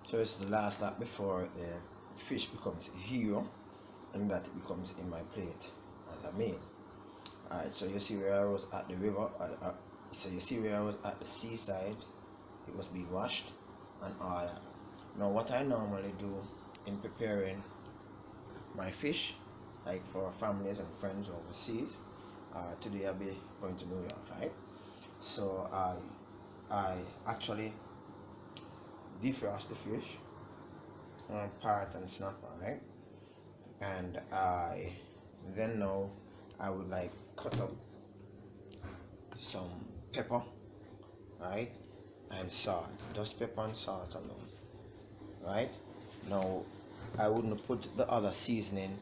So it's the last lap before the fish becomes a hero, and that it becomes in my plate as a meal. Alright, so you see where I was at the river, so you see where I was at the seaside, it was being washed and all that. Now what I normally do in preparing my fish, like for families and friends overseas, today I'll be going to New York, right? So I actually defrost the fish, parrot and snapper, right? And now I would like cut up some pepper, right, and salt, just pepper and salt alone, right? Now I wouldn't put the other seasoning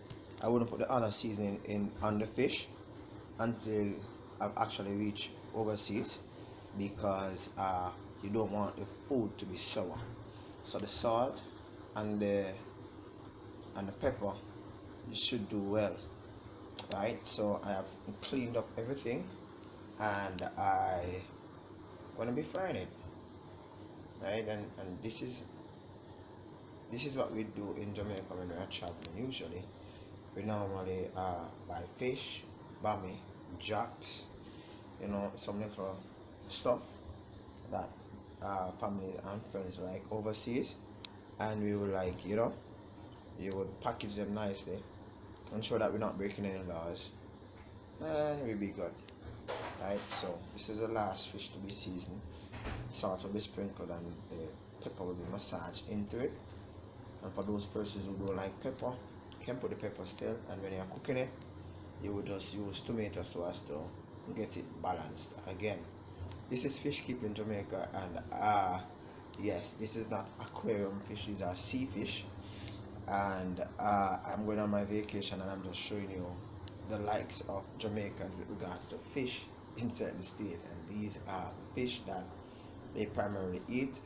in on the fish until I've actually reached overseas, because you don't want the food to be sour. So the salt and the pepper, you should do well, right? So I have cleaned up everything, and I gonna be frying it, right? And this is what we do in Jamaica when we are traveling. Usually we normally buy fish, bami, jacks, you know, some little stuff that family and friends like overseas, and we will, like, you know, you would package them nicely, ensure that we're not breaking any laws, and we'll be good, right? So this is the last fish to be seasoned. Salt will be sprinkled and the pepper will be massaged into it. And for those persons who don't like pepper, you can put the pepper still, and when you're cooking it, you will just use tomato sauce to get it balanced. Again, this is fish keep in Jamaica, and yes, this is not aquarium fish, these are sea fish. And I'm going on my vacation, and I'm just showing you the likes of Jamaicans with regards to fish inside the state. And these are fish that they primarily eat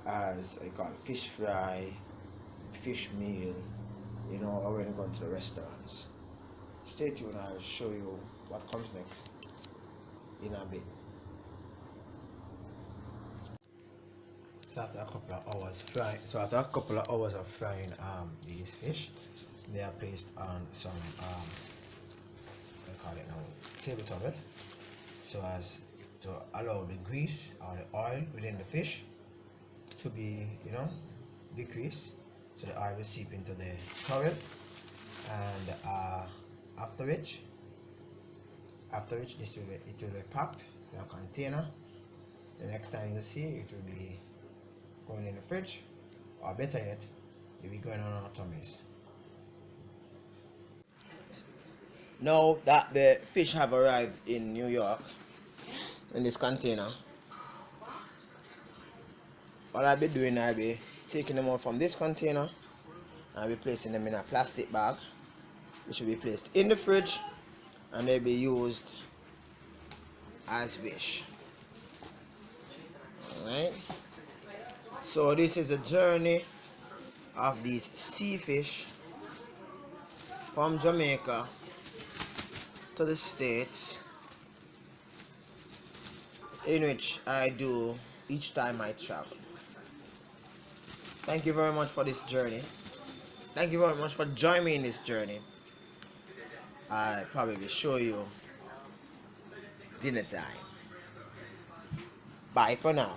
as I call it fish fry, fish meal, you know, or when you go to the restaurants. Stay tuned, I'll show you what comes next in a bit. So after a couple of hours of frying these fish, they are placed on some I call it now table towel, so as to allow the grease or the oil within the fish to be, you know, decreased, so the oil will seep into the towel. And after which it will be packed in a container. The next time you see it will be going in the fridge, or better yet, it will be going on our tummies. Now that the fish have arrived in New York in this container, all I'll be doing, I'll be taking them out from this container, I'll be placing them in a plastic bag, which will be placed in the fridge, and they'll be used as wish. Alright, so this is a journey of these sea fish from Jamaica to the States, in which I do each time I travel. Thank you very much for this journey. Thank you very much for joining me in this journey. I'll probably show you dinner time. Bye for now.